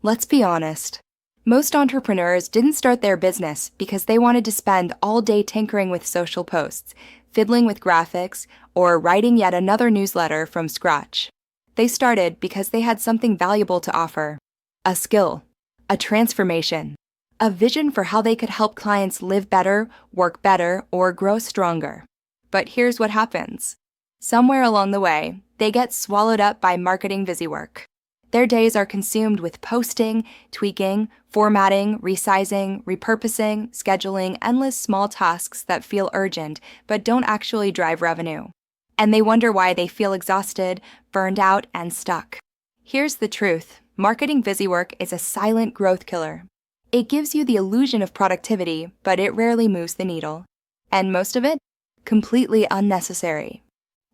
Let's be honest. Most entrepreneurs didn't start their business because they wanted to spend all day tinkering with social posts, fiddling with graphics, or writing yet another newsletter from scratch. They started because they had something valuable to offer: a skill, a transformation, a vision for how they could help clients live better, work better, or grow stronger. But here's what happens. Somewhere along the way, they get swallowed up by marketing Busywork. Their days are consumed with posting, tweaking, formatting, resizing, repurposing, scheduling endless small tasks that feel urgent but don't actually drive revenue. And they wonder why they feel exhausted, burned out, and stuck. Here's the truth. Marketing Busywork is a silent growth killer. It gives you the illusion of productivity, but it rarely moves the needle. And most of it, completely unnecessary.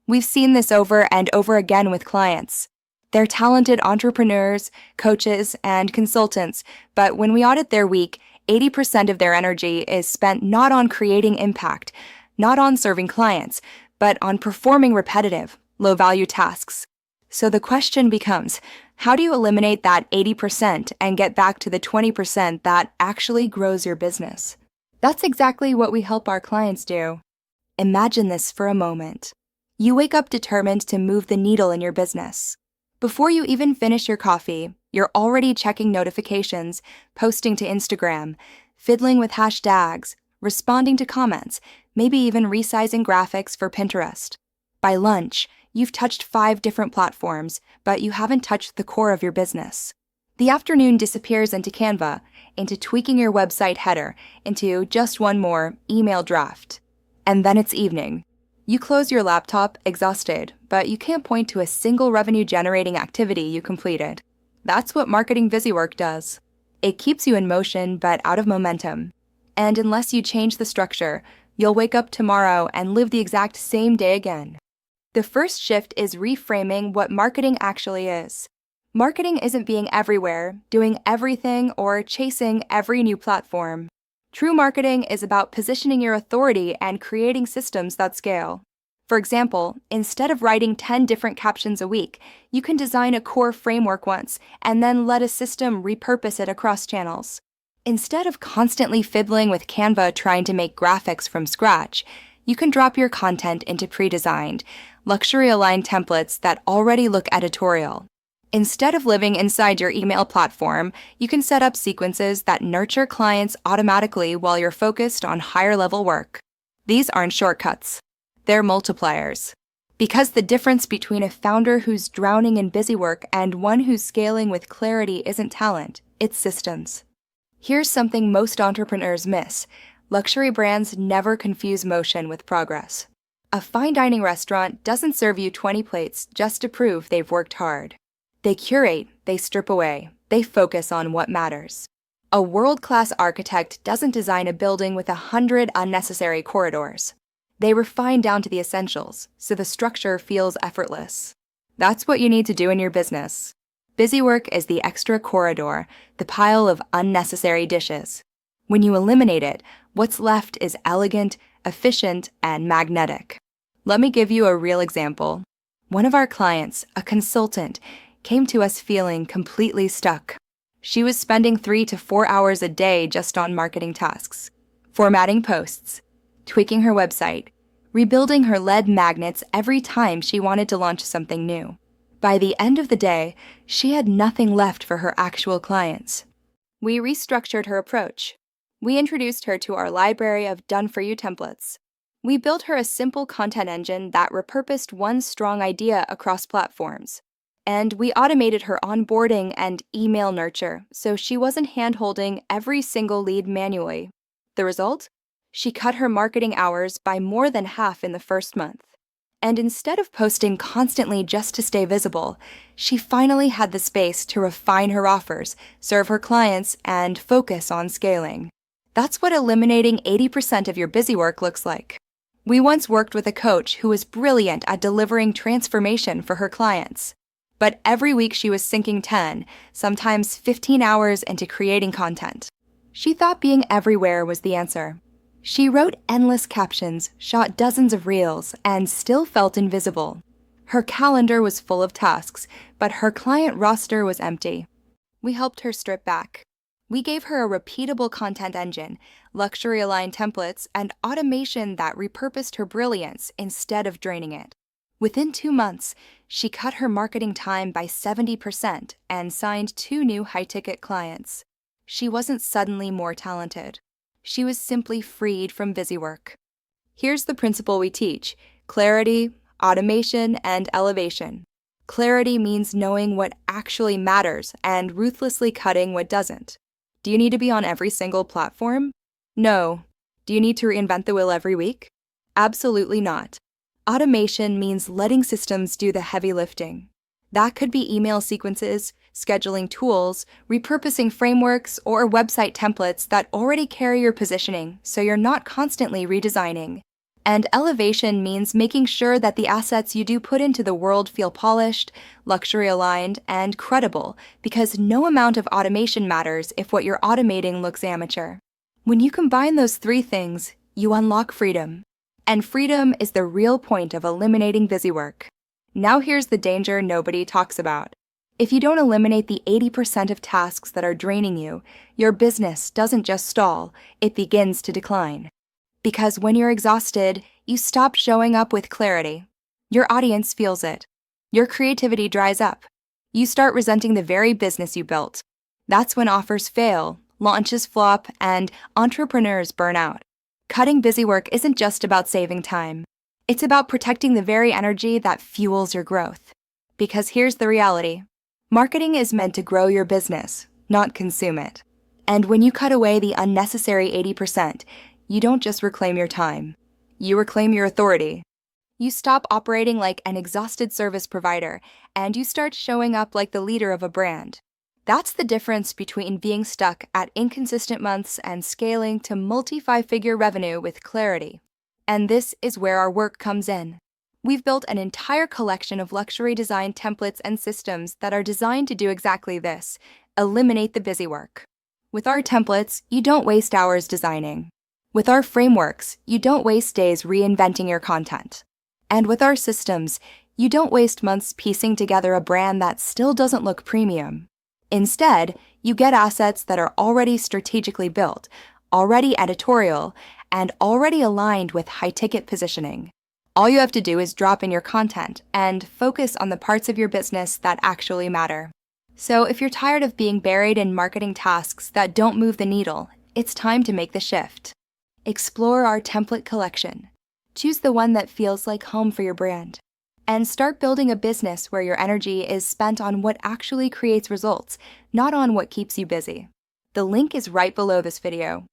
We've seen this over and over again with clients. They're talented entrepreneurs, coaches, and consultants, but when we audit their week, 80% of their energy is spent not on creating impact, not on serving clients, but on performing repetitive, low-value tasks. So the question becomes, how do you eliminate that 80% and get back to the 20% that actually grows your business? That's exactly what we help our clients do. Imagine this for a moment. You wake up determined to move the needle in your business. Before you even finish your coffee, you're already checking notifications, posting to Instagram, fiddling with hashtags, responding to comments, maybe even resizing graphics for Pinterest. By lunch, you've touched 5 different platforms, but you haven't touched the core of your business. The afternoon disappears into Canva, into tweaking your website header, into just one more email draft. And then it's evening. You close your laptop exhausted, but you can't point to a single revenue-generating activity you completed. That's what marketing Busywork does. It keeps you in motion but out of momentum. And unless you change the structure, you'll wake up tomorrow and live the exact same day again. The first shift is reframing what marketing actually is. Marketing isn't being everywhere, doing everything, or chasing every new platform. True marketing is about positioning your authority and creating systems that scale. For example, instead of writing 10 different captions a week, you can design a core framework once and then let a system repurpose it across channels. Instead of constantly fiddling with Canva trying to make graphics from scratch, you can drop your content into pre-designed, luxury-aligned templates that already look editorial. Instead of living inside your email platform, you can set up sequences that nurture clients automatically while you're focused on higher-level work. These aren't shortcuts. They're multipliers. Because the difference between a founder who's drowning in Busywork and one who's scaling with clarity isn't talent, it's systems. Here's something most entrepreneurs miss. Luxury brands never confuse motion with progress. A fine dining restaurant doesn't serve you 20 plates just to prove they've worked hard. They curate, they strip away, they focus on what matters. A world-class architect doesn't design a building with 100 unnecessary corridors. They refine down to the essentials, so the structure feels effortless. That's what you need to do in your business. Busywork is the extra corridor, the pile of unnecessary dishes. When you eliminate it, what's left is elegant, efficient, and magnetic. Let me give you a real example. One of our clients, a consultant, came to us feeling completely stuck. She was spending 3 to 4 hours a day just on marketing tasks, formatting posts, tweaking her website, rebuilding her lead magnets every time she wanted to launch something new. By the end of the day, she had nothing left for her actual clients. We restructured her approach. We introduced her to our library of done-for-you templates. We built her a simple content engine that repurposed one strong idea across platforms. And we automated her onboarding and email nurture, so she wasn't hand-holding every single lead manually. The result? She cut her marketing hours by more than half in the first month. And instead of posting constantly just to stay visible, she finally had the space to refine her offers, serve her clients, and focus on scaling. That's what eliminating 80% of your Busywork looks like. We once worked with a coach who was brilliant at delivering transformation for her clients. But every week she was sinking 10, sometimes 15 hours into creating content. She thought being everywhere was the answer. She wrote endless captions, shot dozens of reels, and still felt invisible. Her calendar was full of tasks, but her client roster was empty. We helped her strip back. We gave her a repeatable content engine, luxury-aligned templates, and automation that repurposed her brilliance instead of draining it. Within 2 months, she cut her marketing time by 70% and signed 2 new high-ticket clients. She wasn't suddenly more talented. She was simply freed from Busywork. Here's the principle we teach: clarity, automation, and elevation. Clarity means knowing what actually matters and ruthlessly cutting what doesn't. Do you need to be on every single platform? No. Do you need to reinvent the wheel every week? Absolutely not. Automation means letting systems do the heavy lifting. That could be email sequences, scheduling tools, repurposing frameworks, or website templates that already carry your positioning so you're not constantly redesigning. And elevation means making sure that the assets you do put into the world feel polished, luxury-aligned, and credible, because no amount of automation matters if what you're automating looks amateur. When you combine those 3 things, you unlock freedom. And freedom is the real point of eliminating Busywork. Now here's the danger nobody talks about. If you don't eliminate the 80% of tasks that are draining you, your business doesn't just stall, it begins to decline. Because when you're exhausted, you stop showing up with clarity. Your audience feels it. Your creativity dries up. You start resenting the very business you built. That's when offers fail, launches flop, and entrepreneurs burn out. Cutting Busywork isn't just about saving time. It's about protecting the very energy that fuels your growth. Because here's the reality. Marketing is meant to grow your business, not consume it. And when you cut away the unnecessary 80%, you don't just reclaim your time. You reclaim your authority. You stop operating like an exhausted service provider, and you start showing up like the leader of a brand. That's the difference between being stuck at inconsistent months and scaling to multi-5-figure revenue with clarity. And this is where our work comes in. We've built an entire collection of luxury design templates and systems that are designed to do exactly this: eliminate the Busywork. With our templates, you don't waste hours designing. With our frameworks, you don't waste days reinventing your content. And with our systems, you don't waste months piecing together a brand that still doesn't look premium. Instead, you get assets that are already strategically built, already editorial, and already aligned with high-ticket positioning. All you have to do is drop in your content and focus on the parts of your business that actually matter. So if you're tired of being buried in marketing tasks that don't move the needle, it's time to make the shift. Explore our template collection. Choose the one that feels like home for your brand. And start building a business where your energy is spent on what actually creates results, not on what keeps you busy. The link is right below this video.